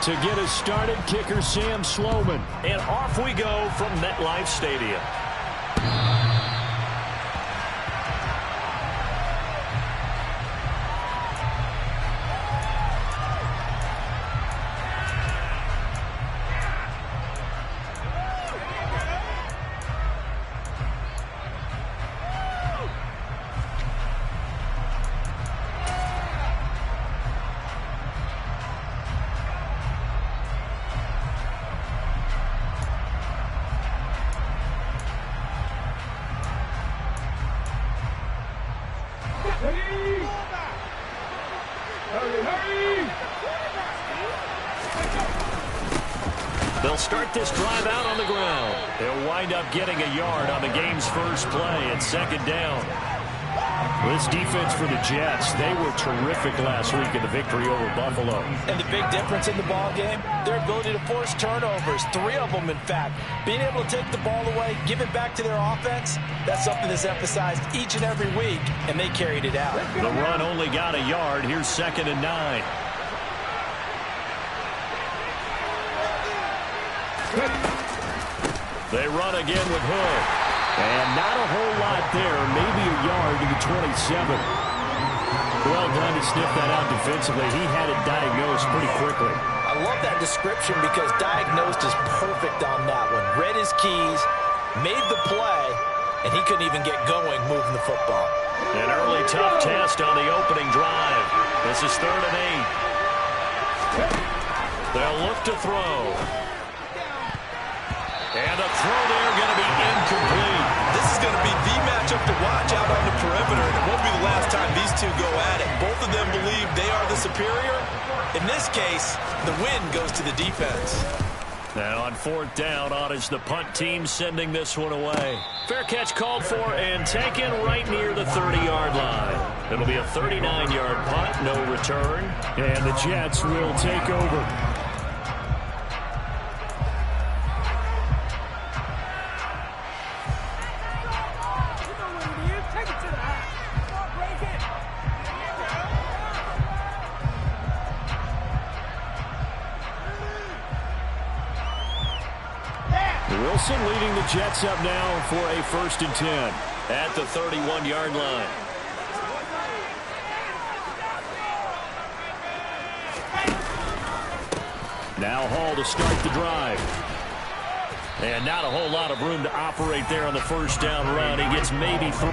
To get us started, kicker Sam Sloman. And off we go from MetLife Stadium. They'll start this drive out on the ground. They'll wind up getting a yard on the game's first play at second down. This defense for the Jets, they were terrific last week in the victory over Buffalo. And the big difference in the ball game, their ability to force turnovers, 3 of them in fact. Being able to take the ball away, give it back to their offense, that's something that's emphasized each and every week, and they carried it out. The run only got a yard. Here's 2nd and 9. They run again with Hood. And not a whole lot there. Maybe a yard to the 27. Well done to sniff that out defensively. He had it diagnosed pretty quickly. I love that description because diagnosed is perfect on that one. Read his keys, made the play, and he couldn't even get going moving the football. An early tough test on the opening drive. This is 3rd and 8. They'll look to throw. And a throw there going to be incomplete. This is going to be the matchup to watch out on the perimeter, and it won't be the last time these two go at it. Both of them believe they are the superior. In this case, the win goes to the defense. Now on 4th down, is the punt team sending this one away. Fair catch called for and taken right near the 30-yard line. It'll be a 39-yard punt, no return. And the Jets will take over. Wilson leading the Jets up now for a 1st and 10 at the 31-yard line. Now Hall to start the drive. And not a whole lot of room to operate there on the 1st down run. He gets maybe 3.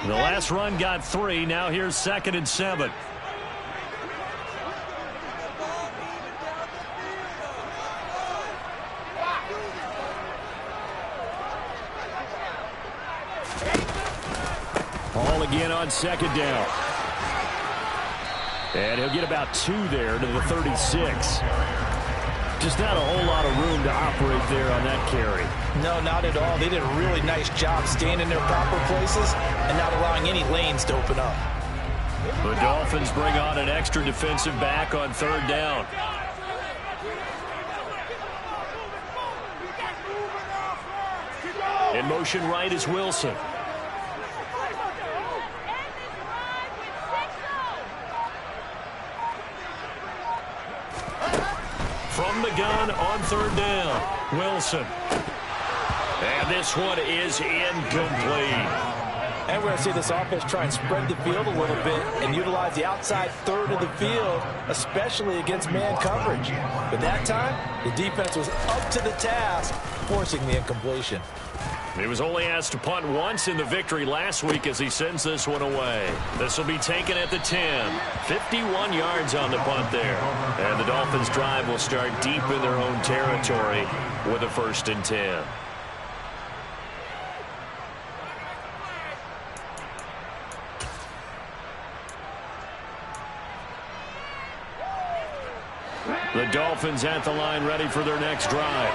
The last run got 3. Now here's 2nd and 7. Hall again on 2nd down. And he'll get about 2 there to the 36. Just not a whole lot of room to operate there on that carry. No, not at all. They did a really nice job staying in their proper places and not allowing any lanes to open up. The Dolphins bring on an extra defensive back on 3rd down. In motion right is Wilson. from the gun on third down. Wilson. And this one is incomplete. And we're going to see this offense try and spread the field a little bit and utilize the outside third of the field, especially against man coverage. But that time, the defense was up to the task, forcing the incompletion. He was only asked to punt once in the victory last week as he sends this one away. This will be taken at the 10. 51 yards on the punt there. And the Dolphins' drive will start deep in their own territory with a 1st and 10. The Dolphins at the line ready for their next drive.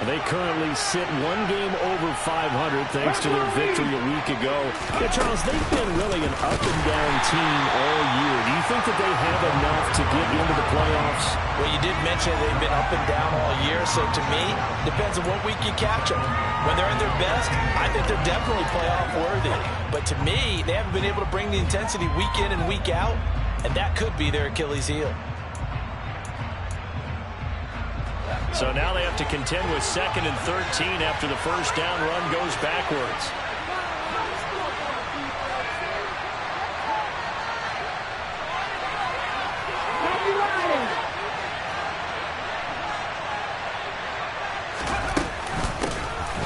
They currently sit one game over 500 thanks to their victory a week ago. Yeah, Charles, they've been really an up-and-down team all year. Do you think that they have enough to get into the playoffs? Well, you did mention they've been up and down all year, so to me, depends on what week you catch them. When they're at their best, I think they're definitely playoff worthy. But to me, they haven't been able to bring the intensity week in and week out, and that could be their Achilles heel. So now they have to contend with 2nd and 13 after the first down run goes backwards.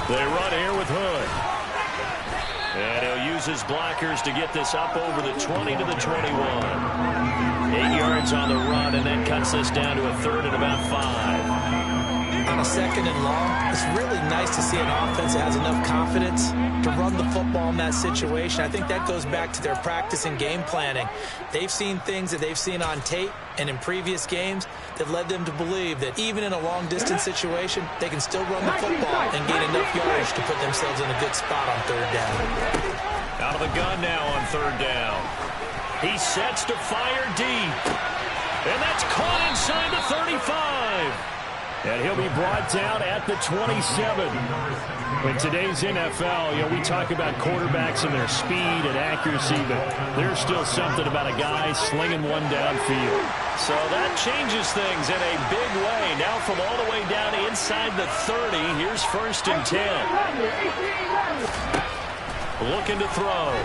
They run here with Hood. And he'll use his blockers to get this up over the 20 to the 21. 8 yards on the run, and that cuts this down to a 3rd and about 5. On a 2nd and long, it's really nice to see an offense that has enough confidence to run the football in that situation. I think that goes back to their practice and game planning. They've seen things that they've seen on tape and in previous games that led them to believe that even in a long-distance situation, they can still run the football and gain enough yards to put themselves in a good spot on 3rd down. Out of the gun now on 3rd down. He sets to fire deep. And that's caught inside the 35. And he'll be brought down at the 27. In today's NFL, we talk about quarterbacks and their speed and accuracy, but there's still something about a guy slinging one downfield. So that changes things in a big way. Now from all the way down inside the 30, here's 1st and 10. Looking to throw.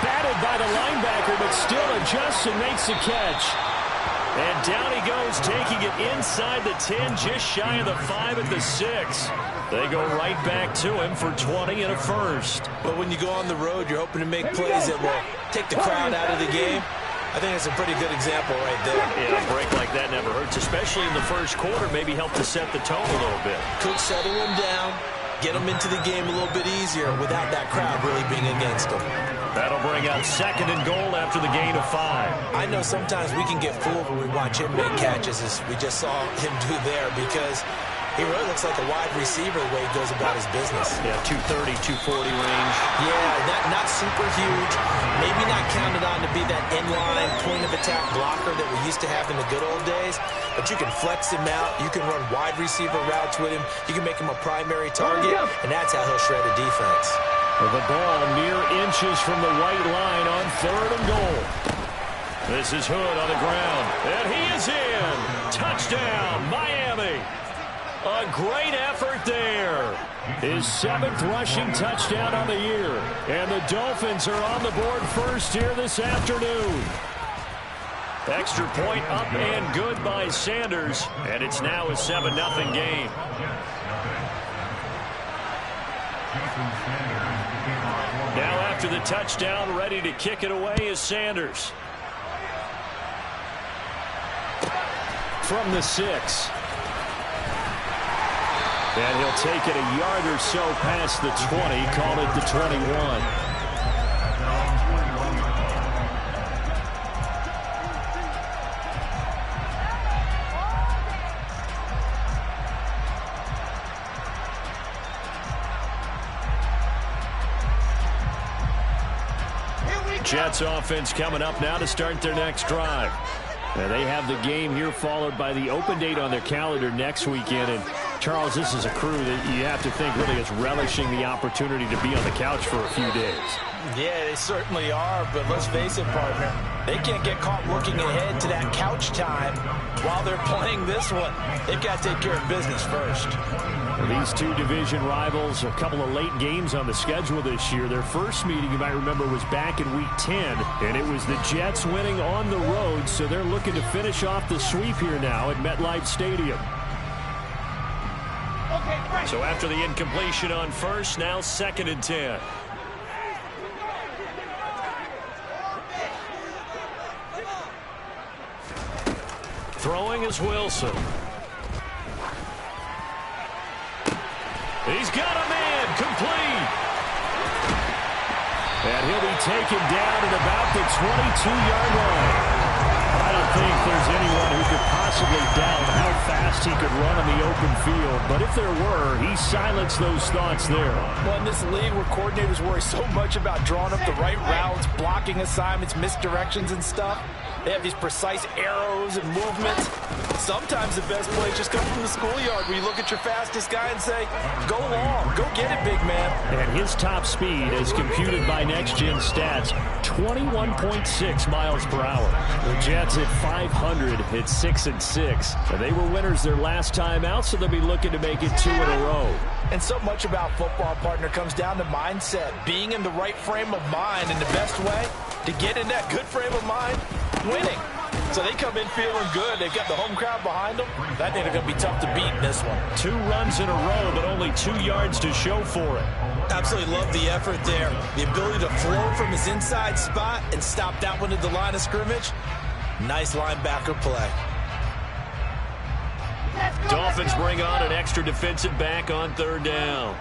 Batted by the linebacker, but still adjusts and makes the catch. And down he goes, taking it inside the 10, just shy of the 5 at the 6. They go right back to him for 20 and a 1st. But when you go on the road, you're hoping to make plays that will take the crowd out of the game. I think it's a pretty good example right there. Yeah, a break like that never hurts, especially in the first quarter. Maybe help to set the tone a little bit. Could settle him down, get him into the game a little bit easier without that crowd really being against him. That'll bring out 2nd and goal after the gain of 5. I know sometimes we can get fooled when we watch him make catches, as we just saw him do there, because he really looks like a wide receiver the way he goes about his business. Yeah, 230, 240 range. Yeah, not super huge. Maybe not counted on to be that inline point-of-attack blocker that we used to have in the good old days, but you can flex him out. You can run wide receiver routes with him. You can make him a primary target, and that's how he'll shred a defense. The ball mere inches from the white line on 3rd and goal. This is Hood on the ground, and he is in. Touchdown, Miami. A great effort there. His 7th rushing touchdown on the year. And the Dolphins are on the board first here this afternoon. Extra point up and good by Sanders, and it's now a 7-0 game. Now after the touchdown, ready to kick it away is Sanders. From the 6. And he'll take it a yard or so past the 20, call it the 21. Jets offense coming up now to start their next drive. And they have the game here followed by the open date on their calendar next weekend. And Charles, this is a crew that you have to think really is relishing the opportunity to be on the couch for a few days. Yeah, they certainly are, but let's face it, partner. They can't get caught looking ahead to that couch time while they're playing this one. They've got to take care of business first. These two division rivals, a couple of late games on the schedule this year. Their first meeting, you might remember, was back in Week 10, and it was the Jets winning on the road, so they're looking to finish off the sweep here now at MetLife Stadium. So after the incompletion on first, now 2nd and 10. Throwing is Wilson. He's got a man, complete. And he'll be taken down at about the 22-yard line. I don't think there's anyone who could possibly doubt how fast he could run on the open field. But if there were, he silenced those thoughts there. Well, in this league where coordinators worry so much about drawing up the right routes, blocking assignments, misdirections and stuff, they have these precise arrows and movements. Sometimes the best plays just come from the schoolyard where you look at your fastest guy and say, go long, go get it, big man. And his top speed, as computed by Next Gen Stats, 21.6 miles per hour. The Jets at 500 at 6-6. They were winners their last time out, so they'll be looking to make it 2 in a row. And so much about football, partner, comes down to mindset. Being in the right frame of mind, and the best way to get in that good frame of mind, winning. So they come in feeling good. They've got the home crowd behind them. I think they're going to be tough to beat in this one. 2 runs in a row, but only 2 yards to show for it. Absolutely love the effort there. The ability to flow from his inside spot and stop that one at the line of scrimmage. Nice linebacker play. Dolphins bring on an extra defensive back on 3rd down.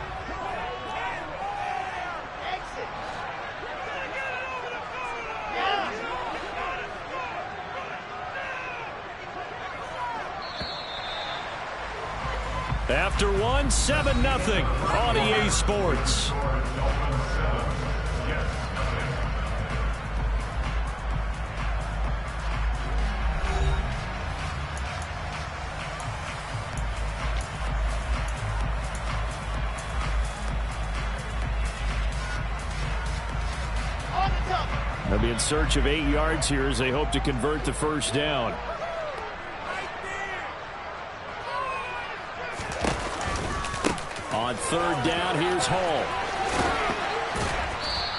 After 1, 7-0 on EA Sports. They'll be in search of 8 yards here as they hope to convert the first down. On 3rd down, here's Hall.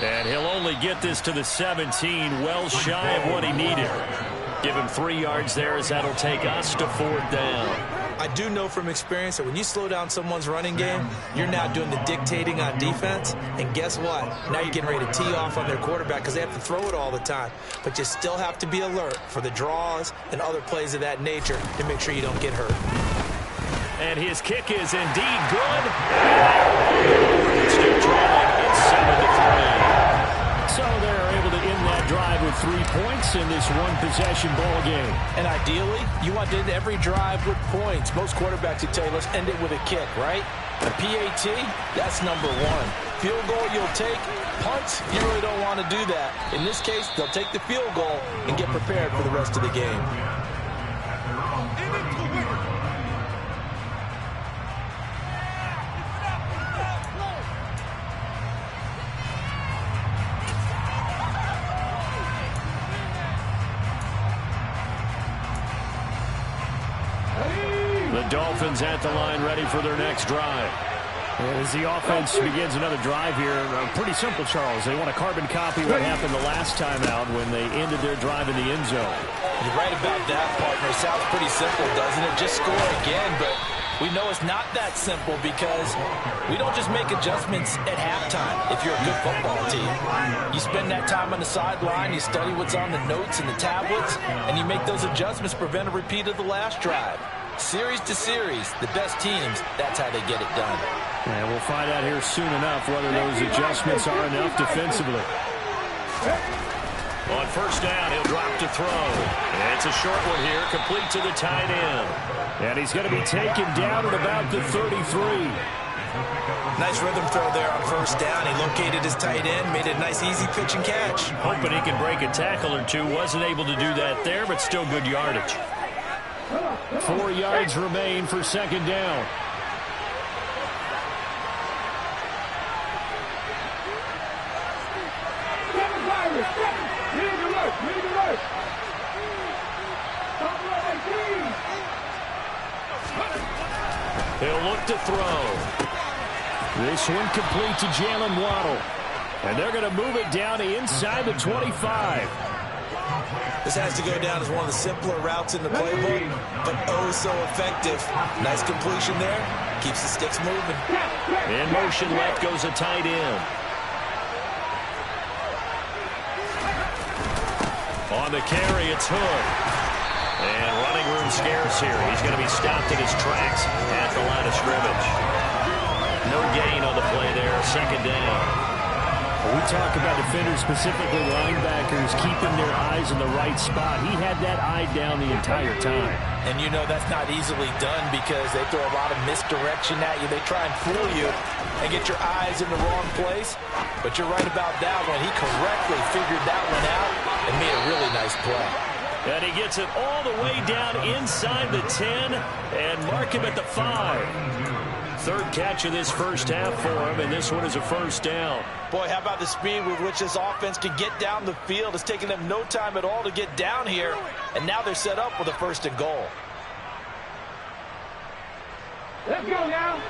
And he'll only get this to the 17, well shy of what he needed. Give him 3 yards there as that'll take us to 4th down. I do know from experience that when you slow down someone's running game, you're now doing the dictating on defense. And guess what? Now you're getting ready to tee off on their quarterback because they have to throw it all the time. But you still have to be alert for the draws and other plays of that nature to make sure you don't get hurt. And his kick is indeed good. Still trailing. It's 7-3. So they're able to end that drive with 3 points in this one-possession ball game. And ideally, you want to end every drive with points. Most quarterbacks would tell you, let's end it with a kick, right? A PAT, that's number 1. Field goal you'll take. Punts, you really don't want to do that. In this case, they'll take the field goal and get prepared for the rest of the game. The Dolphins at the line ready for their next drive. As the offense begins another drive here, pretty simple, Charles. They want to carbon copy what happened the last time out when they ended their drive in the end zone. You're right about that, partner. Sounds pretty simple, doesn't it? Just score again, but we know it's not that simple because we don't just make adjustments at halftime if you're a good football team. You spend that time on the sideline, you study what's on the notes and the tablets, and you make those adjustments to prevent a repeat of the last drive. Series to series, the best teams, that's how they get it done. And we'll find out here soon enough whether those adjustments are enough defensively. On 1st down, he'll drop to throw. And it's a short one here, complete to the tight end. And he's going to be taken down at about the 33. Nice rhythm throw there on 1st down. He located his tight end, made a nice easy pitch and catch. Hoping he can break a tackle or two. Wasn't able to do that there, but still good yardage. 4 yards remain for 2nd down. He'll look to throw. This one complete to Jalen Waddle. And they're going to move it down to inside the 25. This has to go down as one of the simpler routes in the playbook, but oh so effective. Nice completion there. Keeps the sticks moving. In motion left goes a tight end. On the carry, it's Hood. And running room scarce here. He's going to be stopped in his tracks at the line of scrimmage. No gain on the play there. Second down. We talk about defenders, specifically linebackers, keeping their eyes in the right spot. He had that eye down the entire time. And you know that's not easily done because they throw a lot of misdirection at you. They try and fool you and get your eyes in the wrong place. But you're right about that one. He correctly figured that one out and made a really nice play. And he gets it all the way down inside the 10 and mark him at the 5. Third catch of this first half for him, and this one is a first down. Boy, how about the speed with which this offense can get down the field? It's taken them no time at all to get down here, and now they're set up with a first and goal. Let's go now.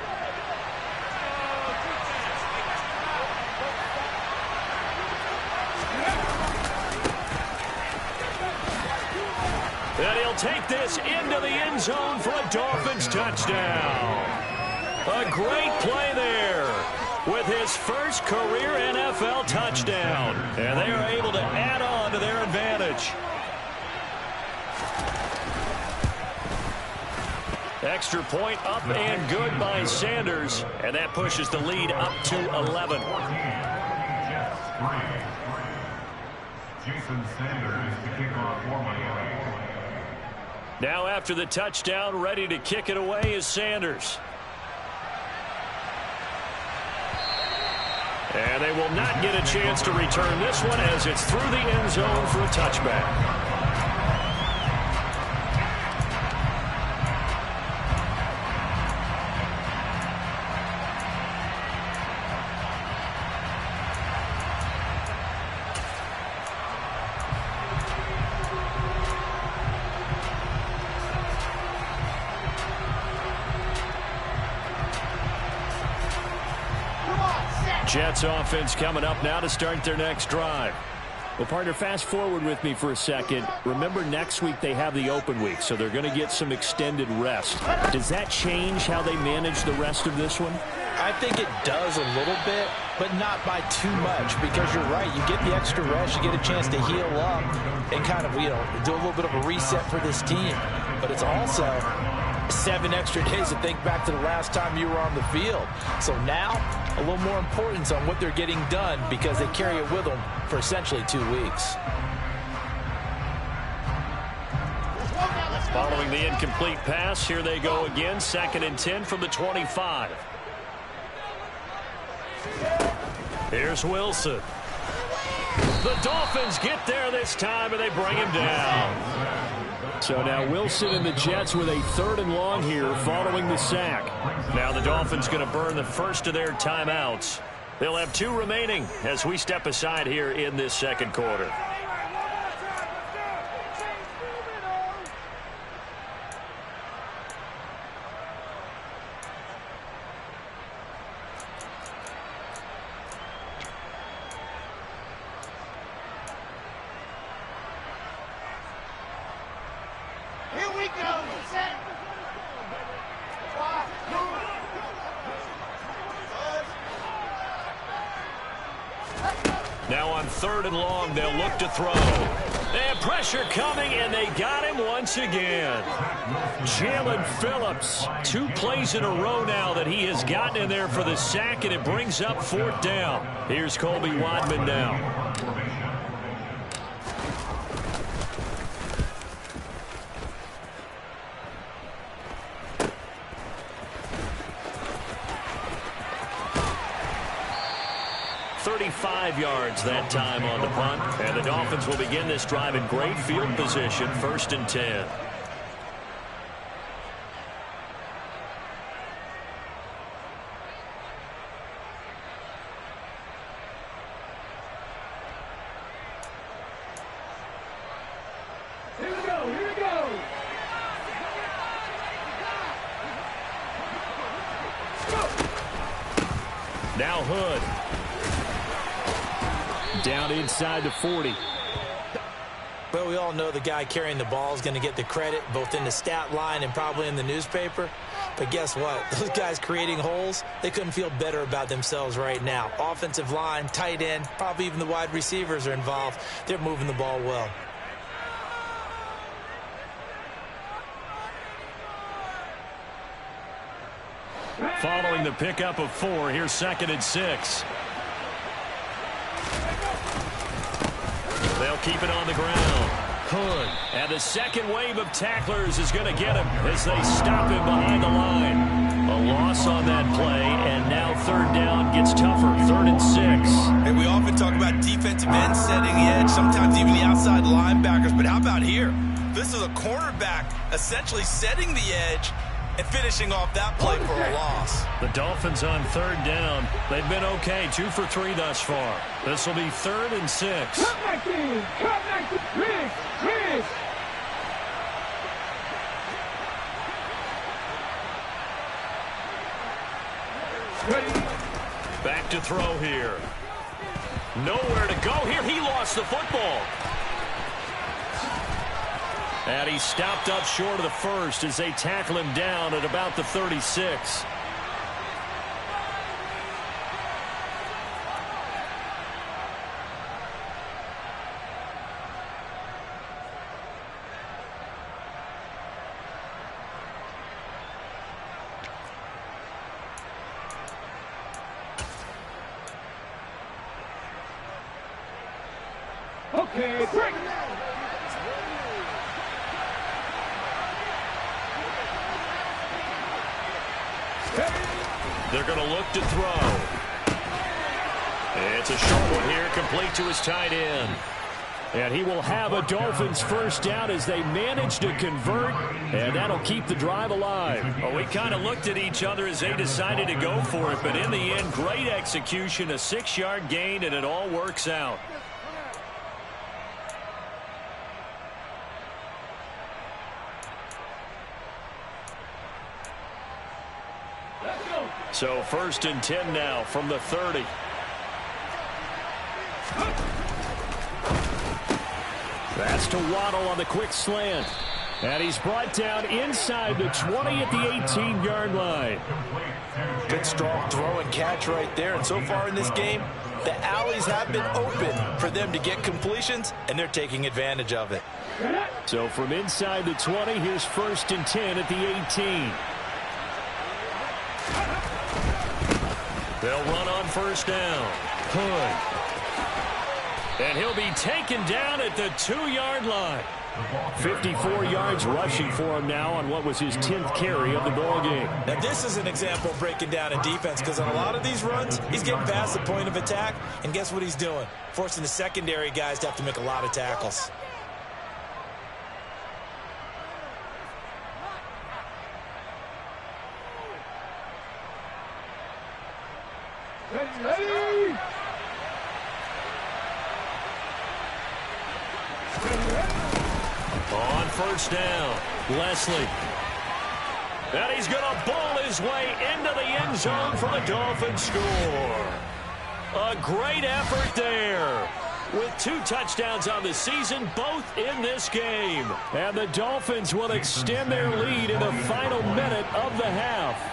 And he'll take this into the end zone for a Dolphins touchdown. A great play there with his first career NFL touchdown. And they are able to add on to their advantage. Extra point up and good by Sanders. And that pushes the lead up to 11. Jason Sanders to kick off for Miami. Now after the touchdown, ready to kick it away is Sanders. And they will not get a chance to return this one as it's through the end zone for a touchback. Jets offense coming up now to start their next drive. Well, partner, fast forward with me for a second. Remember, next week they have the open week, so they're going to get some extended rest. Does that change how they manage the rest of this one? I think it does a little bit, but not by too much, because you're right. You get the extra rest, you get a chance to heal up and kind of, do a little bit of a reset for this team. But it's also 7 extra days to think back to the last time you were on the field. So now, a little more importance on what they're getting done because they carry it with them for essentially 2 weeks. Following the incomplete pass, here they go again. 2nd and 10 from the 25. Here's Wilson. The Dolphins get there this time, and they bring him down. So now Wilson and the Jets with a 3rd and long here following the sack. Now the Dolphins going to burn the first of their timeouts. They'll have 2 remaining as we step aside here in this second quarter. Now on 3rd and long, they'll look to throw. And pressure coming, and they got him once again. Jalen Phillips, 2 plays in a row now that he has gotten in there for the sack, and it brings up 4th down. Here's Colby Wadman now. Yards that time on the punt, and the Dolphins will begin this drive in great field position, 1st and 10. Here we go, here we go. Now Hood. Down inside the 40. Well, we all know the guy carrying the ball is going to get the credit, both in the stat line and probably in the newspaper. But guess what? Those guys creating holes, they couldn't feel better about themselves right now. Offensive line, tight end, probably even the wide receivers are involved. They're moving the ball well. Following the pickup of 4, here's 2nd and 6. They'll keep it on the ground. Hood. And the second wave of tacklers is going to get him as they stop him behind the line. A loss on that play, and now 3rd down gets tougher. 3rd and 6. And we often talk about defensive ends setting the edge, sometimes even the outside linebackers. But how about here? This is a cornerback essentially setting the edge and finishing off that play for a loss. The Dolphins on 3rd down. They've been okay, 2 for 3 thus far. This will be 3rd and 6. Come back in. Come back in. Riggs. Back to throw here. Nowhere to go here. He lost the football. And he stopped up short of the first as they tackle him down at about the 36. Okay, break. They're going to look to throw. It's a short one here, complete to his tight end. And he will have a Dolphins 1st down as they manage to convert, and that'll keep the drive alive. Well, we kind of looked at each other as they decided to go for it, but in the end, great execution, a 6-yard gain, and it all works out. So 1st and 10 now from the 30. That's to Waddle on the quick slant. And he's brought down inside the 20 at the 18-yard line. Good strong throw and catch right there. And so far in this game, the alleys have been open for them to get completions, and they're taking advantage of it. So from inside the 20, here's 1st and 10 at the 18. They'll run on 1st down. Hood. And he'll be taken down at the 2-yard line. 54 yards rushing for him now on what was his 10th carry of the ball game. Now this is an example of breaking down a defense, because on a lot of these runs, he's getting past the point of attack, and guess what he's doing? Forcing the secondary guys to have to make a lot of tackles. Ready. On 1st down, Leslie. And he's going to bowl his way into the end zone for the Dolphins score. A great effort there. With 2 touchdowns on the season, both in this game. And the Dolphins will extend their lead in the final minute of the half.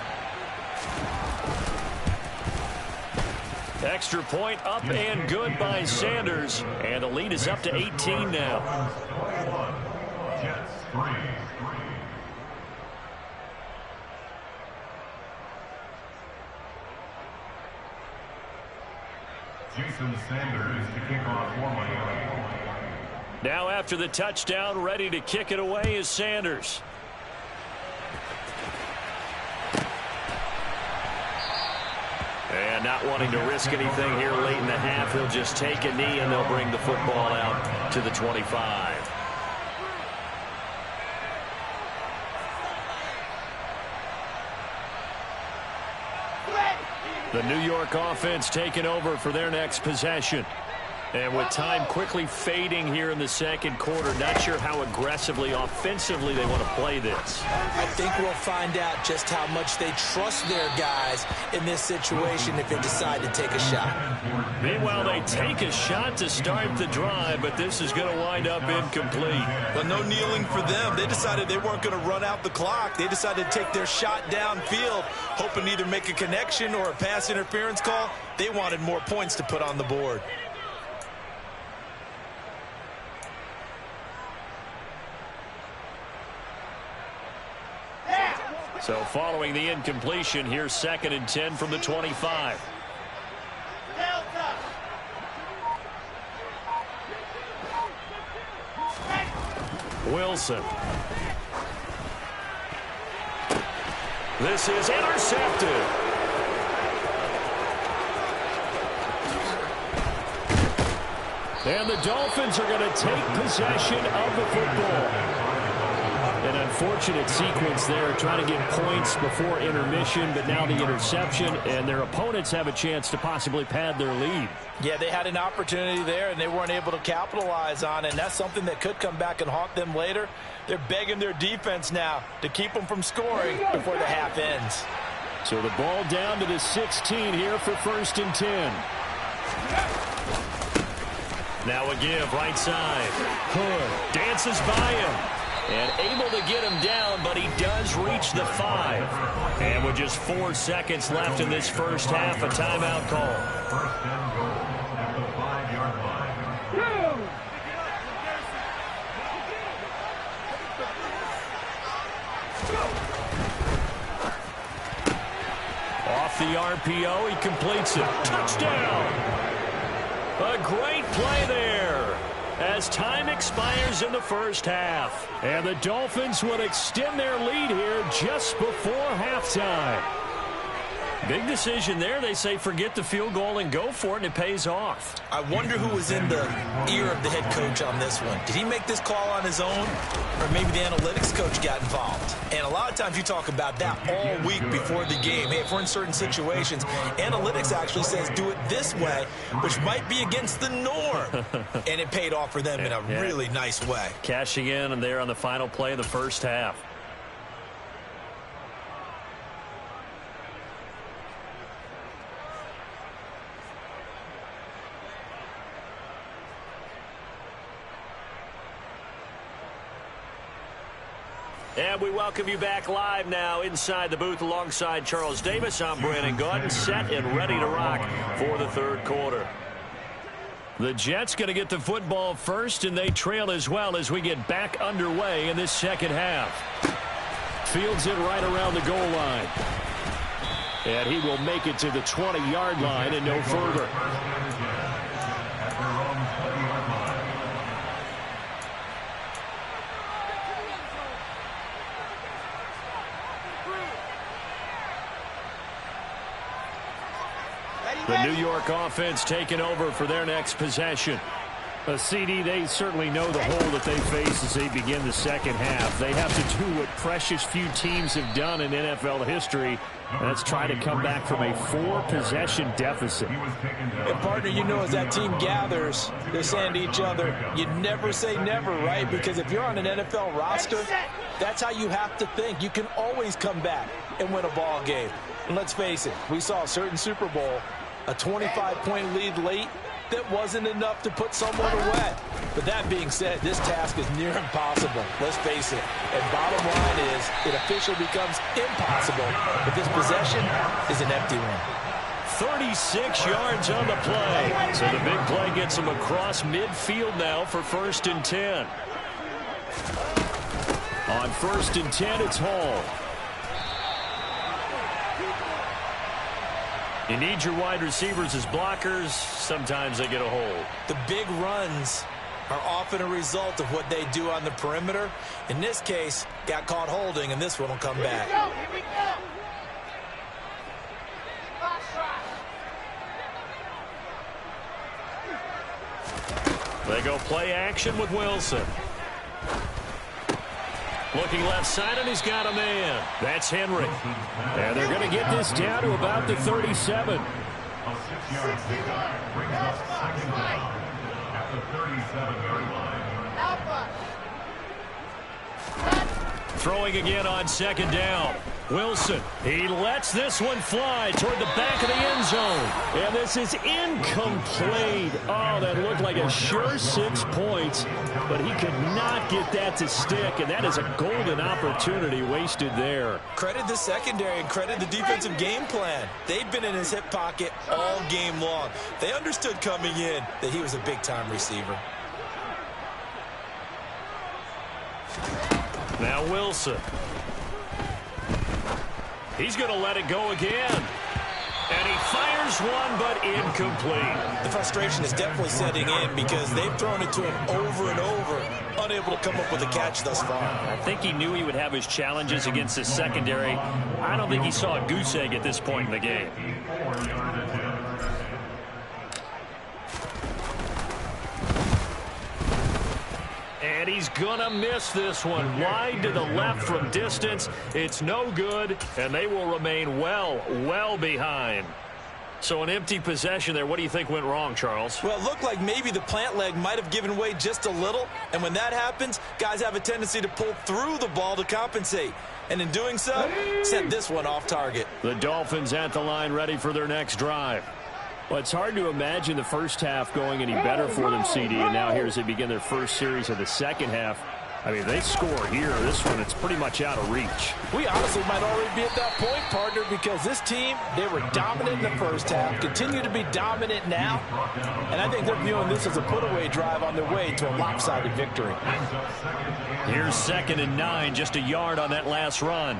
Extra point up and good by Sanders. And the lead is up to 18 now. Jets 3. Jason Sanders to kick off for Miami. Now after the touchdown, ready to kick it away is Sanders. And not wanting to risk anything here late in the half, he'll just take a knee and they'll bring the football out to the 25. The New York offense taking over for their next possession. And with time quickly fading here in the second quarter, not sure how aggressively, offensively they want to play this. I think we'll find out just how much they trust their guys in this situation if they decide to take a shot. Meanwhile, they take a shot to start the drive, but this is going to wind up incomplete. Well, no kneeling for them. They decided they weren't going to run out the clock. They decided to take their shot downfield, hoping to either make a connection or a pass interference call. They wanted more points to put on the board. So following the incompletion, here's 2nd and 10 from the 25. Wilson. This is intercepted. And the Dolphins are going to take possession of the football. An unfortunate sequence there, trying to get points before intermission, but now the interception, and their opponents have a chance to possibly pad their lead. Yeah, they had an opportunity there, and they weren't able to capitalize on it, and that's something that could come back and haunt them later. They're begging their defense now to keep them from scoring before the half ends. So the ball down to the 16 here for 1st and 10. Now a give, right side. Hood dances by him. And able to get him down, but he does reach the 5. And with just 4 seconds left in this first half, a timeout call. 1st and goal at the 5-yard line. Off the RPO, he completes it. Touchdown! A great play there as time expires in the first half. And the Dolphins would extend their lead here just before halftime. Big decision there. They say forget the field goal and go for it, and it pays off. I wonder who was in the ear of the head coach on this one. Did he make this call on his own, or maybe the analytics coach got involved? And a lot of times you talk about that all week before the game. Hey, if we're in certain situations, analytics actually says do it this way, which might be against the norm. And it paid off for them in a really nice way. Cashing in and there on the final play of the first half. And we welcome you back live now inside the booth alongside Charles Davis. I'm Brandon Gaudin, set and ready to rock for the third quarter. The Jets going to get the football first, and they trail as well as we get back underway in this second half. Fields it right around the goal line. And he will make it to the 20-yard line and no further. The New York offense taking over for their next possession. CD, they certainly know the hole that they face as they begin the second half. They have to do what precious few teams have done in NFL history. That's try to come back from a 4-possession deficit. And partner, you know, as that team gathers, they're saying to each other, you never say never, right? Because if you're on an NFL roster, that's how you have to think. You can always come back and win a ball game. And let's face it, we saw a certain Super Bowl, a 25-point lead late, that wasn't enough to put someone away. But that being said, this task is near impossible. Let's face it. And bottom line is, it officially becomes impossible if this possession is an empty one. 36 yards on the play. So the big play gets him across midfield now for 1st and 10. On 1st and 10, it's Hall. You need your wide receivers as blockers. Sometimes they get a hold. The big runs are often a result of what they do on the perimeter. In this case, got caught holding, and this one will come back. Here we go. They go play action with Wilson. Looking left side, and he's got a man. That's Henry. And they're going to get this down to about the 37. A 6-yard pickup brings up 2nd down. at the 37-yard line. Throwing again on second down. Wilson, he lets this one fly toward the back of the end zone. And this is incomplete. Oh, that looked like a sure 6 points, but he could not get that to stick, and that is a golden opportunity wasted there. Credit the secondary and credit the defensive game plan. They've been in his hip pocket all game long. They understood coming in that he was a big-time receiver. Now Wilson. He's going to let it go again. And he fires one, but incomplete. The frustration is definitely setting in because they've thrown it to him over and over, unable to come up with a catch thus far. I think he knew he would have his challenges against his secondary. I don't think he saw a goose egg at this point in the game. And he's gonna miss this one. Wide to the left from distance. It's no good, and they will remain well behind. So an empty possession there. What do you think went wrong, Charles? Well, it looked like maybe the plant leg might have given way just a little, and when that happens, guys have a tendency to pull through the ball to compensate. And in doing so, sent this one off target. The Dolphins at the line ready for their next drive. Well, it's hard to imagine the first half going any better for them, CD, and now here as they begin their first series of the second half. I mean, they score here. This one, it's pretty much out of reach. We honestly might already be at that point, partner, because this team, they were dominant in the first half, continue to be dominant now, and I think they're viewing this as a put-away drive on their way to a lopsided victory. Here's 2nd and 9, just a yard on that last run.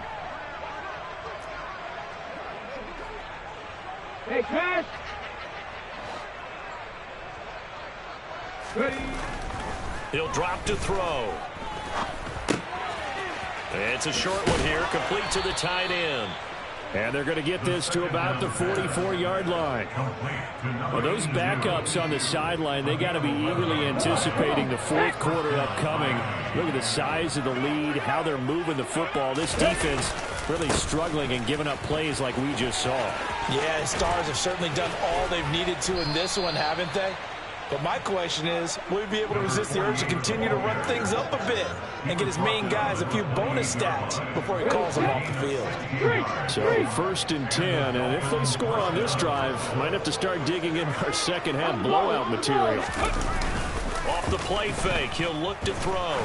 Hey, Chris! Ready. He'll drop to throw. It's a short one here, complete to the tight end. And they're going to get this to about the 44-yard line. Well, those backups on the sideline, they got to be eagerly anticipating the fourth quarter upcoming. Look at the size of the lead, how they're moving the football. This defense really struggling and giving up plays like we just saw. Yeah, Stars have certainly done all they've needed to in this one, haven't they? But my question is, will he be able to resist the urge to continue to run things up a bit and get his main guys a few bonus stats before he calls them off the field? So 1st and 10, and if they score on this drive, might have to start digging in our second half blowout material. Off the play fake, he'll look to throw.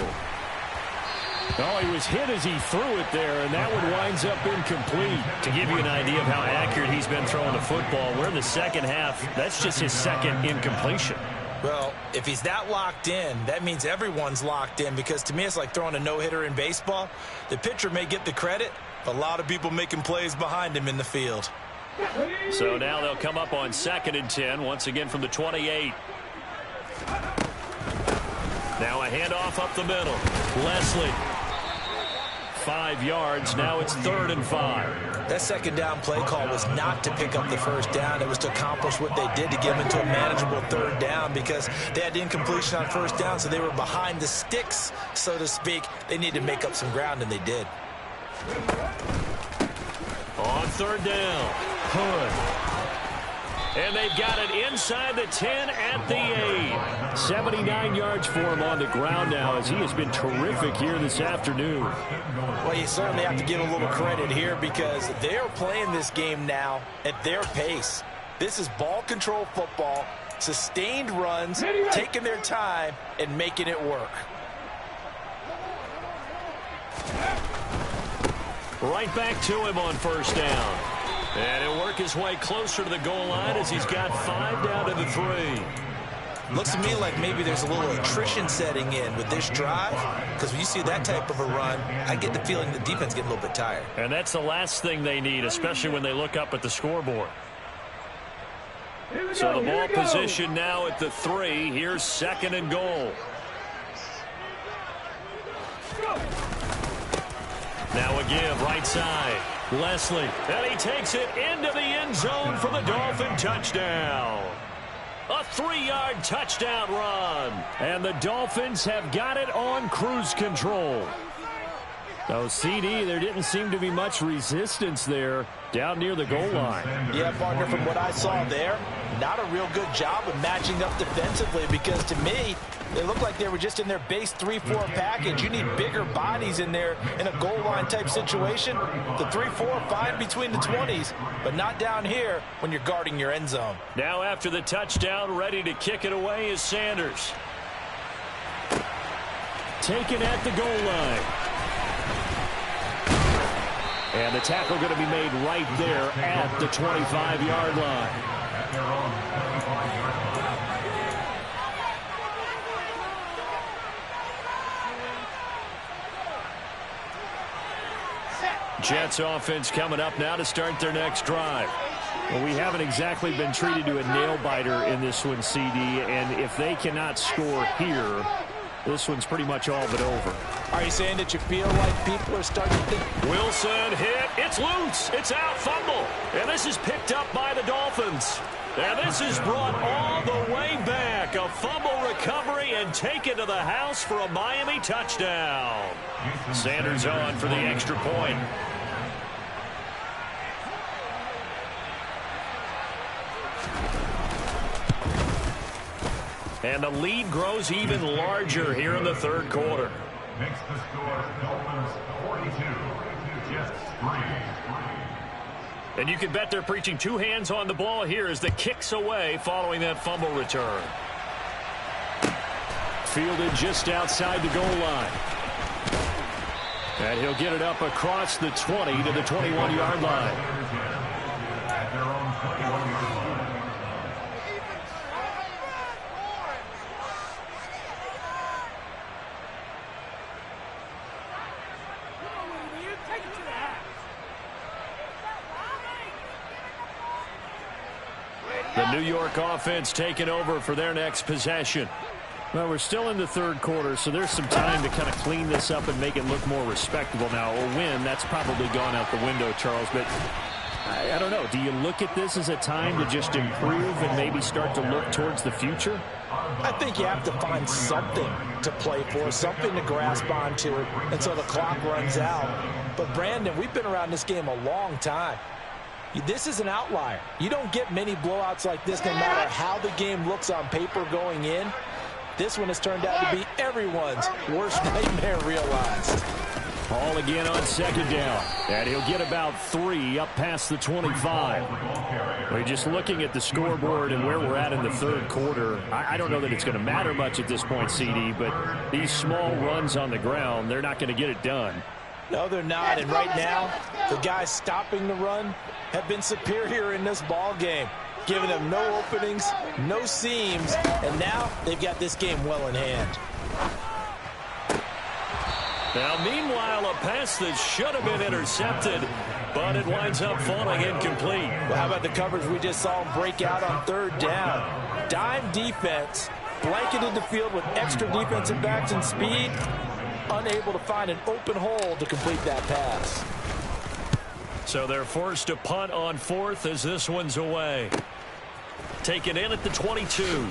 Oh, he was hit as he threw it there, and that one winds up incomplete. To give you an idea of how accurate he's been throwing the football, we're in the second half. That's just his second incompletion. Well, if he's that locked in, that means everyone's locked in, because to me it's like throwing a no-hitter in baseball. The pitcher may get the credit, but a lot of people making plays behind him in the field. So now they'll come up on 2nd and 10, once again from the 28. Now a handoff up the middle. Leslie. 5 yards. Now it's 3rd and 5. That second down play call was not to pick up the first down. It was to accomplish what they did to get them into a manageable 3rd down, because they had incompletion on first down, so they were behind the sticks, so to speak. They needed to make up some ground, and they did. On 3rd down. Hood. And they've got it inside the 10 at the 8. 79 yards for him on the ground now, as he has been terrific here this afternoon. Well, you certainly have to give a little credit here, because they're playing this game now at their pace. This is ball control football, sustained runs, taking their time, and making it work. Right back to him on 1st down. And he'll work his way closer to the goal line as he's got 5 down to the 3. Looks to me like maybe there's a little attrition setting in with this drive, because when you see that type of a run, I get the feeling the defense getting a little bit tired. And that's the last thing they need, especially when they look up at the scoreboard. So the ball position now at the 3. Here's 2nd and goal. Now a give, right side. Leslie, and he takes it into the end zone for the Dolphin touchdown. A 3-yard touchdown run. And the Dolphins have got it on cruise control. So, CD, there didn't seem to be much resistance there down near the goal line. Yeah, partner, from what I saw there, not a real good job of matching up defensively, because to me, they look like they were just in their base 3-4 package. You need bigger bodies in there in a goal line type situation. The 3-4 fine between the 20s, but not down here when you're guarding your end zone. Now after the touchdown, ready to kick it away is Sanders. Taken at the goal line. And the tackle going to be made right there at the 25-yard line. Jets offense coming up now to start their next drive. Well, we haven't exactly been treated to a nail-biter in this one, CD, and if they cannot score here, this one's pretty much all but over. Are you saying that you feel like people are starting to think? Wilson hit. It's loose. It's out. Fumble. And this is picked up by the Dolphins. And this is brought all the way back. A fumble recovery and taken to the house for a Miami touchdown. Sanders on for the extra point. And the lead grows even larger here in the third quarter. Makes the score Dolphins 42, Jets 3. And you can bet they're preaching two hands on the ball here as the kicks away following that fumble return. Fielded just outside the goal line. And he'll get it up across the 20 to the 21-yard line. At their own 21-yard line. The New York offense taking over for their next possession. Well, we're still in the third quarter, so there's some time to kind of clean this up and make it look more respectable now. A win, that's probably gone out the window, Charles, but I don't know. Do you look at this as a time to just improve and maybe start to look towards the future? I think you have to find something to play for, something to grasp onto until the clock runs out. But, Brandon, we've been around this game a long time. This is an outlier. You don't get many blowouts like this no matter how the game looks on paper going in. This one has turned out to be everyone's worst nightmare realized. Ball again on second down. And he'll get about 3 up past the 25. We're just looking at the scoreboard and where we're at in the third quarter. I don't know that it's going to matter much at this point, CD, but these small runs on the ground, they're not going to get it done. No, they're not. And right now, the guys stopping the run have been superior in this ball game, giving them no openings, no seams, and now they've got this game well in hand. Now, meanwhile, a pass that should have been intercepted, but it winds up falling incomplete. Well, how about the coverage we just saw him break out on third down? Dime defense, blanketed the field with extra defensive backs and speed, unable to find an open hole to complete that pass. So they're forced to punt on fourth as this one's away. Taken in at the 22.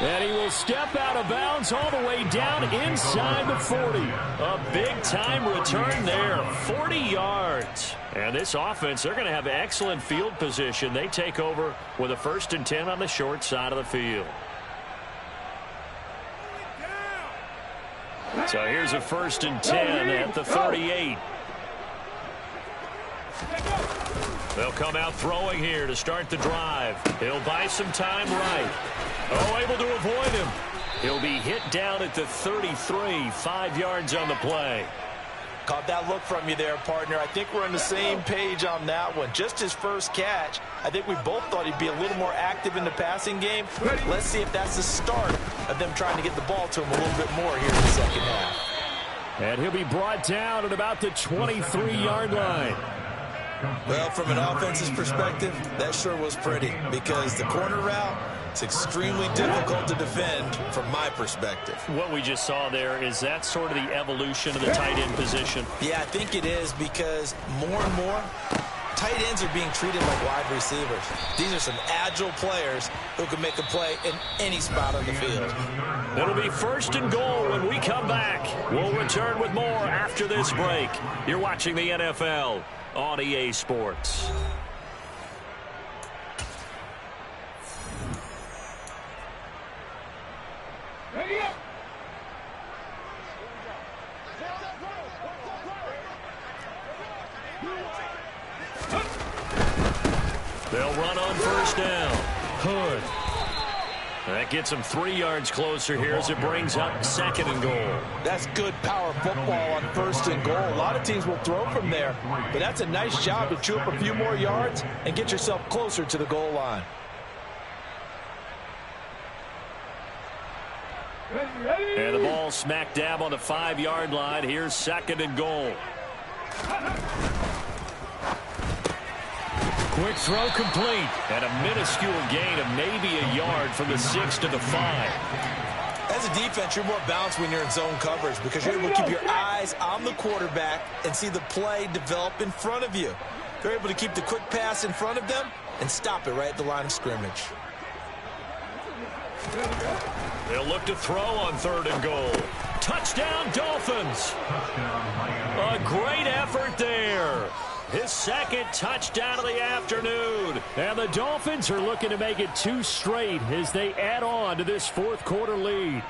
And he will step out of bounds all the way down inside the 40. A big-time return there, 40 yards. And this offense, they're going to have excellent field position. They take over with a 1st and 10 on the short side of the field. So here's a 1st and 10 at the 38. They'll come out throwing here to start the drive. He'll buy some time right. Oh, able to avoid him. He'll be hit down at the 33, 5 yards on the play. Caught that look from you there, partner. I think we're on the same page on that one. Just his first catch. I think we both thought he'd be a little more active in the passing game. Let's see if that's the start of them trying to get the ball to him a little bit more here in the second half. And he'll be brought down at about the 23-yard line. Well, from an offense's perspective, that sure was pretty, because the corner route, it's extremely difficult to defend from my perspective. What we just saw there, is that sort of the evolution of the tight end position? Yeah, I think it is, because more and more, tight ends are being treated like wide receivers. These are some agile players who can make a play in any spot on the field. It'll be 1st and goal when we come back. We'll return with more after this break. You're watching the NFL on EA Sports. They'll run on 1st down. Hood. That gets them 3 yards closer here as it brings up 2nd and goal. That's good power football on 1st and goal. A lot of teams will throw from there, but that's a nice job to chew up a few more yards and get yourself closer to the goal line. And the ball smack dab on the 5-yard line. Here's 2nd and goal. Quick throw complete. And a minuscule gain of maybe a yard from the 6 to the 5. As a defense, you're more balanced when you're in zone coverage because you're able to keep your eyes on the quarterback and see the play develop in front of you. They're able to keep the quick pass in front of them and stop it right at the line of scrimmage. They'll look to throw on 3rd and goal. Touchdown, Dolphins. A great effort there. His 2nd touchdown of the afternoon. And the Dolphins are looking to make it 2 straight as they add on to this 4th quarter lead.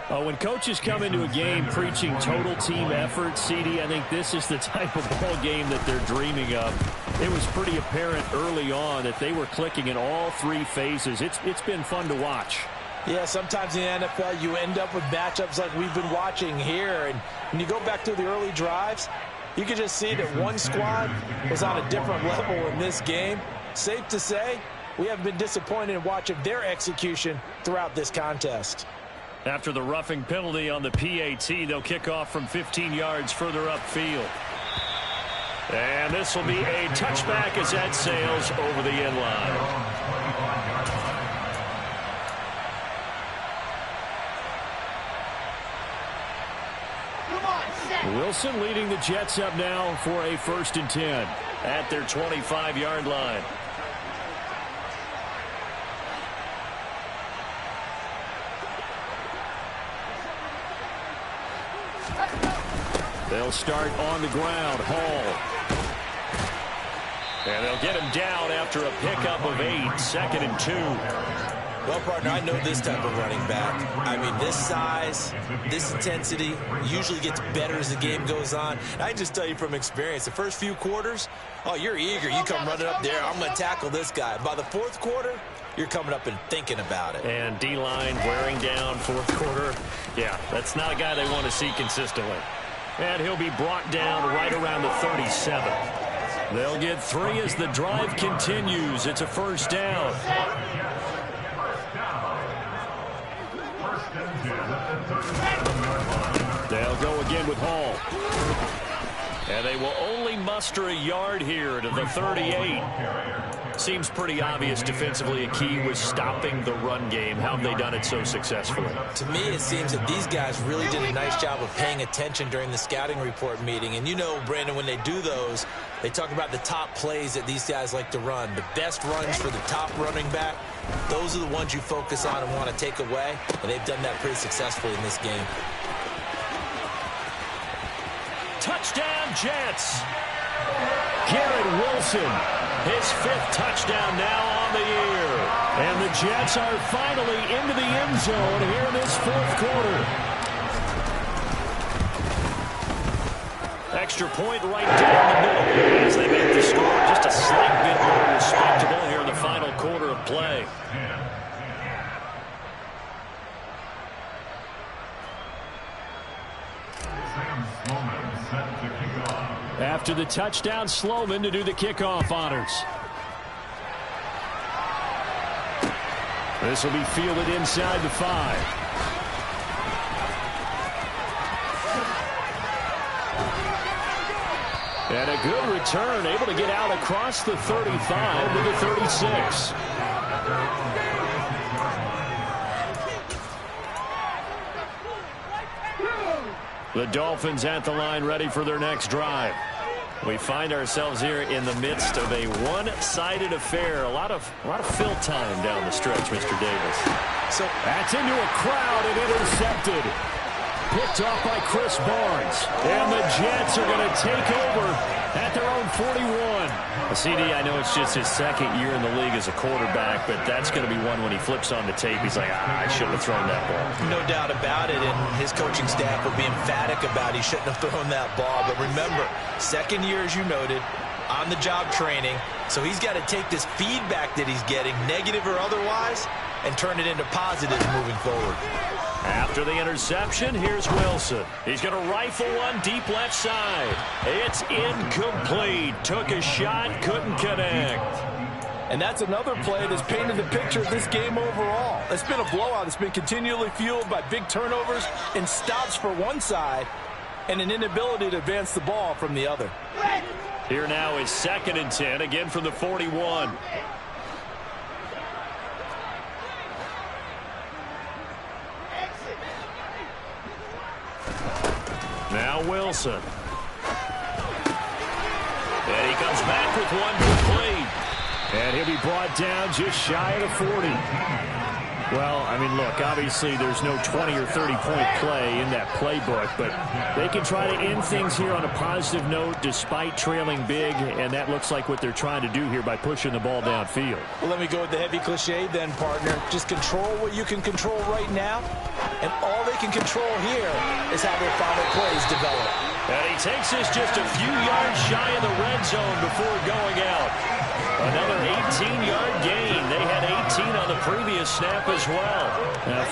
When coaches come into a game preaching total team effort, CD, I think this is the type of ball game that they're dreaming of. It was pretty apparent early on that they were clicking in all 3 phases. It's been fun to watch. Yeah, sometimes in the NFL you end up with matchups like we've been watching here. And when you go back to the early drives, you can just see that one squad was on a different level in this game. Safe to say, we haven't been disappointed in watching their execution throughout this contest. After the roughing penalty on the PAT, they'll kick off from 15 yards further upfield. And this will be a touchback as that sails over the end line. Wilson leading the Jets up now for a 1st and 10 at their 25-yard line. They'll start on the ground. Hall. And they'll get him down after a pickup of 8, 2nd and 2. Well, partner, I know this type of running back. I mean, this size, this intensity usually gets better as the game goes on. I can just tell you from experience, the first few quarters, oh, you're eager. You come running up there, I'm going to tackle this guy. By the 4th quarter, you're coming up and thinking about it. And D-line wearing down 4th quarter. Yeah, that's not a guy they want to see consistently. And he'll be brought down right around the 37. They'll get 3 as the drive continues. It's a 1st down. They'll go again with Hall. And they will only muster a yard here to the 38. Seems pretty obvious defensively a key was stopping the run game. How have they done it so successfully? To me, it seems that these guys really did a nice job of paying attention during the scouting report meeting. And you know, Brandon, when they do those, they talk about the top plays that these guys like to run. The best runs for the top running back, those are the ones you focus on and want to take away. And they've done that pretty successfully in this game. Touchdown, Jets. Garrett Wilson, his 5th touchdown now on the year. And the Jets are finally into the end zone here in this 4th quarter. Extra point right down the middle as they make the score just a slight bit more respectable here in the final quarter of play. After the touchdown, Sloman to do the kickoff honors. This will be fielded inside the 5. And a good return, able to get out across the 35 to the 36. The Dolphins at the line ready for their next drive. We find ourselves here in the midst of a one-sided affair. A lot of fill time down the stretch, Mr. Davis. So that's into a crowd and intercepted. Picked off by Chris Barnes. And the Jets are going to take over at their own 41. CD, I know it's just his second year in the league as a quarterback, but that's going to be one when he flips on the tape. He's like, I shouldn't have thrown that ball. No doubt about it, and his coaching staff will be emphatic about he shouldn't have thrown that ball. But remember, second year, as you noted, on-the-job training, so he's got to take this feedback that he's getting, negative or otherwise, and turn it into positives moving forward. After the interception, here's Wilson. He's going to rifle one deep left side. It's incomplete. Took a shot, couldn't connect. And that's another play that's painted the picture of this game overall. It's been a blowout. It's been continually fueled by big turnovers and stops for one side and an inability to advance the ball from the other. Here now is 2nd and 10, again from the 41. Now Wilson. And he comes back with one complete. And he'll be brought down just shy of the 40. Well, I mean, look, obviously there's no 20 or 30-point play in that playbook, but they can try to end things here on a positive note despite trailing big, and that looks like what they're trying to do here by pushing the ball downfield. Well, let me go with the heavy cliche then, partner. Just control what you can control right now, and all they can control here is how their final plays develop. And he takes this just a few yards shy of the red zone before going out. Another 18-yard gain. They had 18 on the previous snap as well.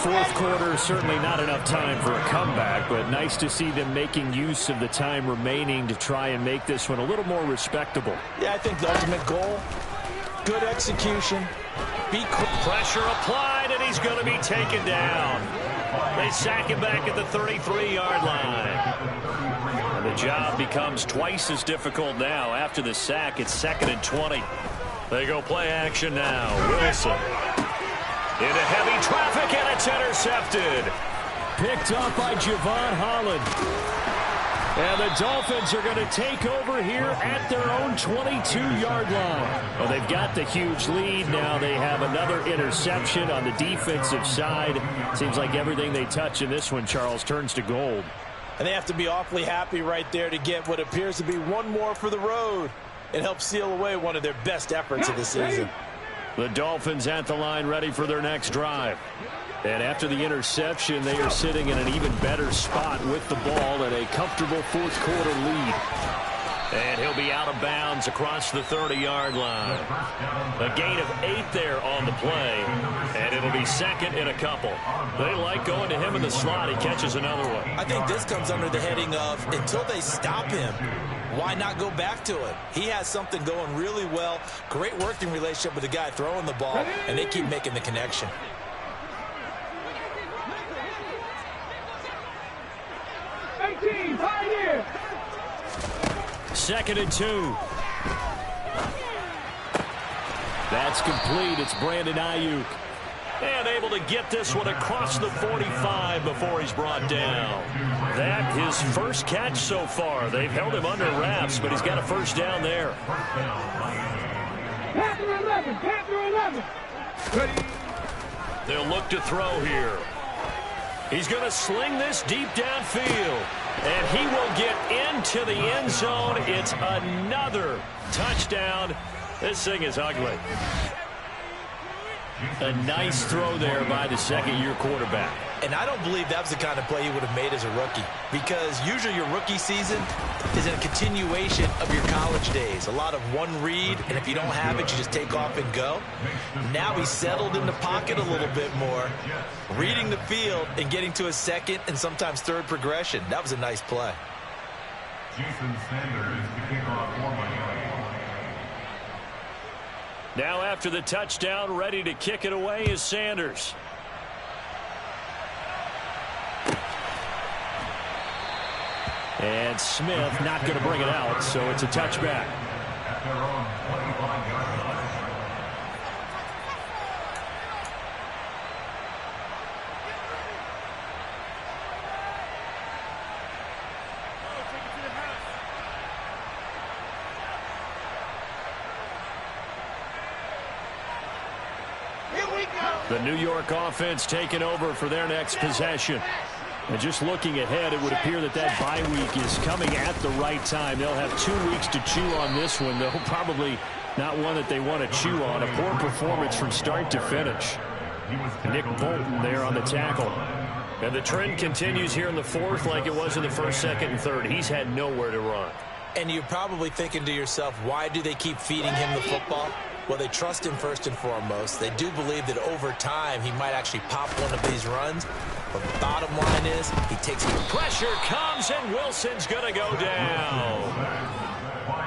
Fourth quarter, certainly not enough time for a comeback, but nice to see them making use of the time remaining to try and make this one a little more respectable. Yeah, I think the ultimate goal, good execution, be quick. Pressure applied, and he's going to be taken down. They sack him back at the 33-yard line. And the job becomes twice as difficult now. After the sack, it's 2nd and 20. They go play action now. Wilson into heavy traffic, and it's intercepted. Picked off by Javon Holland. And the Dolphins are going to take over here at their own 22-yard line. Well, they've got the huge lead. Now they have another interception on the defensive side. Seems like everything they touch in this one, Charles, turns to gold. And they have to be awfully happy right there to get what appears to be one more for the road. It helps seal away one of their best efforts of the season. The Dolphins at the line ready for their next drive. And after the interception, they are sitting in an even better spot with the ball and a comfortable fourth quarter lead. And he'll be out of bounds across the 30-yard line. A gain of 8 there on the play. And it'll be 2nd and a couple. They like going to him in the slot. He catches another one. I think this comes under the heading of until they stop him, why not go back to it? He has something going really well. Great working relationship with the guy throwing the ball, and they keep making the connection. Pioneer. 2nd and 2. That's complete. It's Brandon Ayuk. And able to get this one across the 45 before he's brought down. That his first catch so far. They've held him under wraps, but he's got a first down there. Panther 11. Panther 11. Ready. They'll look to throw here. He's going to sling this deep downfield. And he will get into the end zone. It's another touchdown. This thing is ugly. A nice throw there by the second-year quarterback. And I don't believe that was the kind of play he would have made as a rookie, because usually your rookie season is a continuation of your college days. A lot of one read, and if you don't have it, you just take off and go. Now he's settled in the pocket a little bit more, reading the field and getting to a second and sometimes third progression. That was a nice play. Jason Sanders to kick off for Miami. Now after the touchdown, ready to kick it away is Sanders. And Smith not going to bring it out, so it's a touchback. At their own 25-yard line. The New York offense taking over for their next possession. And just looking ahead, it would appear that that bye week is coming at the right time. They'll have 2 weeks to chew on this one, though probably not one that they want to chew on. A poor performance from start to finish. Nick Bolton there on the tackle. And the trend continues here in the fourth like it was in the first, second, and third. He's had nowhere to run. And you're probably thinking to yourself, why do they keep feeding him the football? Well, they trust him first and foremost. They do believe that over time he might actually pop one of these runs. But the bottom line is he takes it. Pressure comes, and Wilson's going to go down.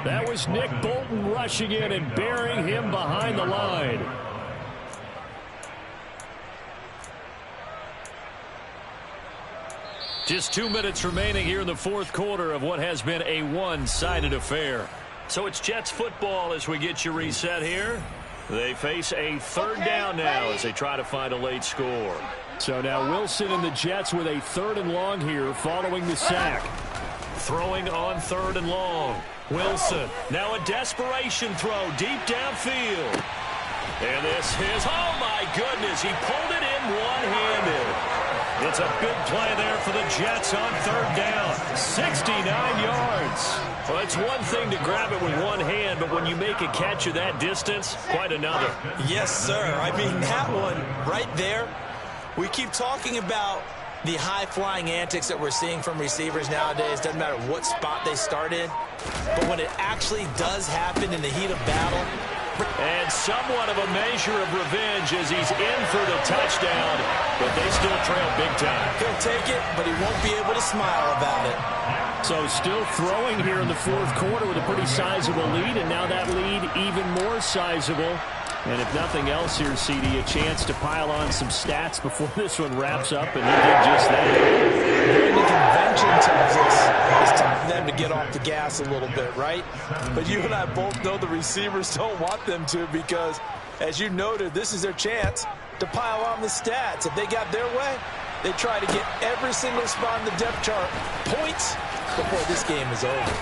That was Nick Bolton rushing in and burying him behind the line. Just 2 minutes remaining here in the fourth quarter of what has been a one-sided affair. So it's Jets football as we get you reset here. They face a third down now as they try to find a late score. So now Wilson and the Jets with a 3rd and long here following the sack. Throwing on 3rd and long. Wilson now a desperation throw deep downfield. And this is, oh my goodness, he pulled it in one-handed. It's a big play there for the Jets on 3rd down. 69 yards. Well, it's one thing to grab it with one hand, but when you make a catch of that distance, quite another. Yes, sir. I mean, that one right there, we keep talking about the high-flying antics that we're seeing from receivers nowadays. Doesn't matter what spot they start in. But when it actually does happen in the heat of battle. And somewhat of a measure of revenge as he's in for the touchdown, but they still trail big time. He'll take it, but he won't be able to smile about it. So still throwing here in the fourth quarter with a pretty sizable lead, and now that lead even more sizable. And if nothing else here, CD, a chance to pile on some stats before this one wraps up, and he did just that. The convention tells us it's time for them to get off the gas a little bit, right? But you and I both know the receivers don't want them to because, as you noted, this is their chance to pile on the stats. If they got their way, they try to get every single spot in the depth chart points before this game is over.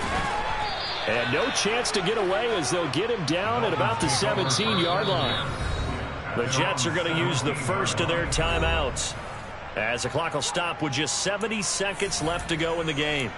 And no chance to get away as they'll get him down at about the 17-yard line. The Jets are going to use the first of their timeouts as the clock will stop with just 70 seconds left to go in the game.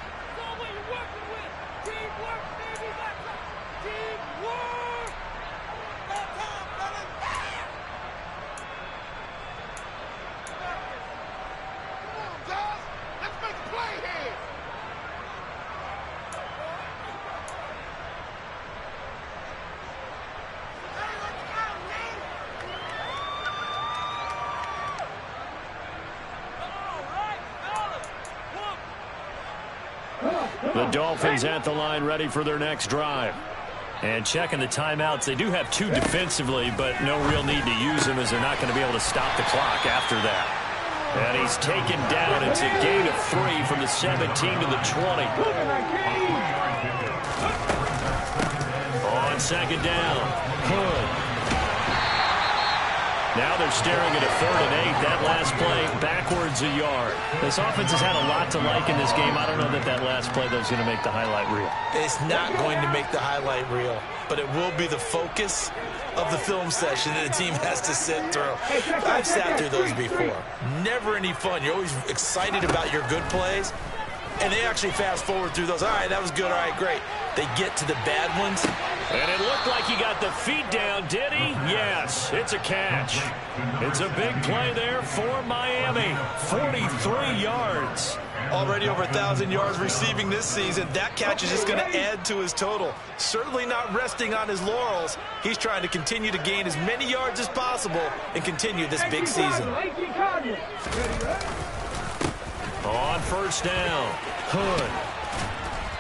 The Dolphins at the line ready for their next drive. And checking the timeouts, they do have 2 defensively, but no real need to use them as they're not going to be able to stop the clock after that. And he's taken down. It's a gain of 3 from the 17 to the 20. On 2nd down, Hood. Now they're staring at a 3rd and 8. That last play backwards a yard. This offense has had a lot to like in this game. I don't know that that last play, though, is going to make the highlight reel. It's not going to make the highlight reel, but it will be the focus of the film session that the team has to sit through. I've sat through those before. Never any fun. You're always excited about your good plays, and they actually fast forward through those. All right, that was good. All right, great. They get to the bad ones. And it looked like he got the feet down, did he? Yes, it's a catch. It's a big play there for Miami. 43 yards. Already over 1,000 yards receiving this season. That catch is just going to add to his total. Certainly not resting on his laurels. He's trying to continue to gain as many yards as possible and continue this big season. On 1st down, Hood.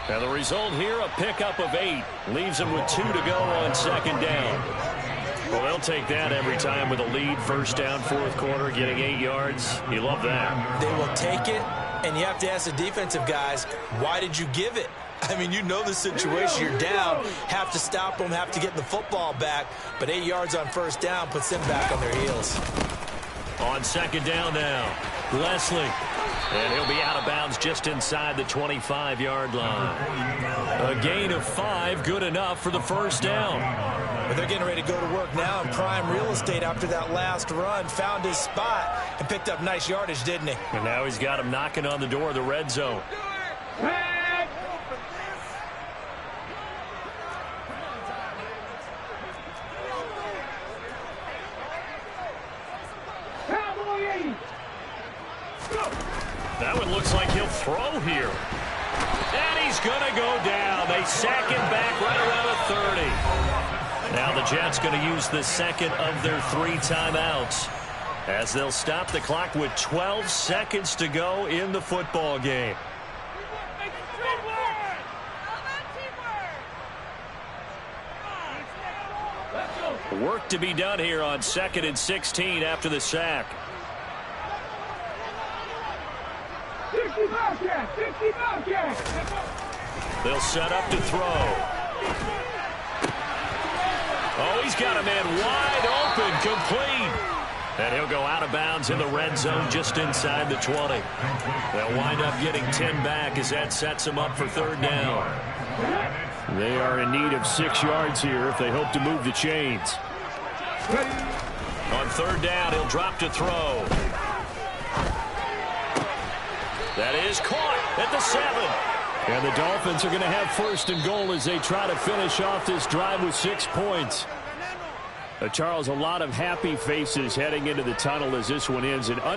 And the result here, a pickup of 8. Leaves them with 2 to go on 2nd down. Well, they'll take that every time with a lead. 1st down, 4th quarter, getting 8 yards. You love that. They will take it, and you have to ask the defensive guys, why did you give it? I mean, you know the situation. You're down, have to stop them, have to get the football back. But 8 yards on 1st down puts them back on their heels. On 2nd down now, Leslie. And he'll be out of bounds just inside the 25-yard line. A gain of 5, good enough for the 1st down. But they're getting ready to go to work now in prime real estate after that last run. Found his spot and picked up nice yardage, didn't he? And now he's got him knocking on the door of the red zone. That one looks like he'll throw here. And he's going to go down. They sack him back right around the 30. Now the Jets going to use the second of their 3 timeouts as they'll stop the clock with 12 seconds to go in the football game. Work to be done here on 2nd and 16 after the sack. 60 Bobcats! 60 Bobcats! They'll set up to throw. Oh, he's got a man wide open, complete. And he'll go out of bounds in the red zone just inside the 20. They'll wind up getting 10 back as that sets them up for 3rd down. They are in need of 6 yards here if they hope to move the chains. On 3rd down, he'll drop to throw. That is caught at the 7. And the Dolphins are going to have 1st and goal as they try to finish off this drive with 6 points. Charles, a lot of happy faces heading into the tunnel as this one ends.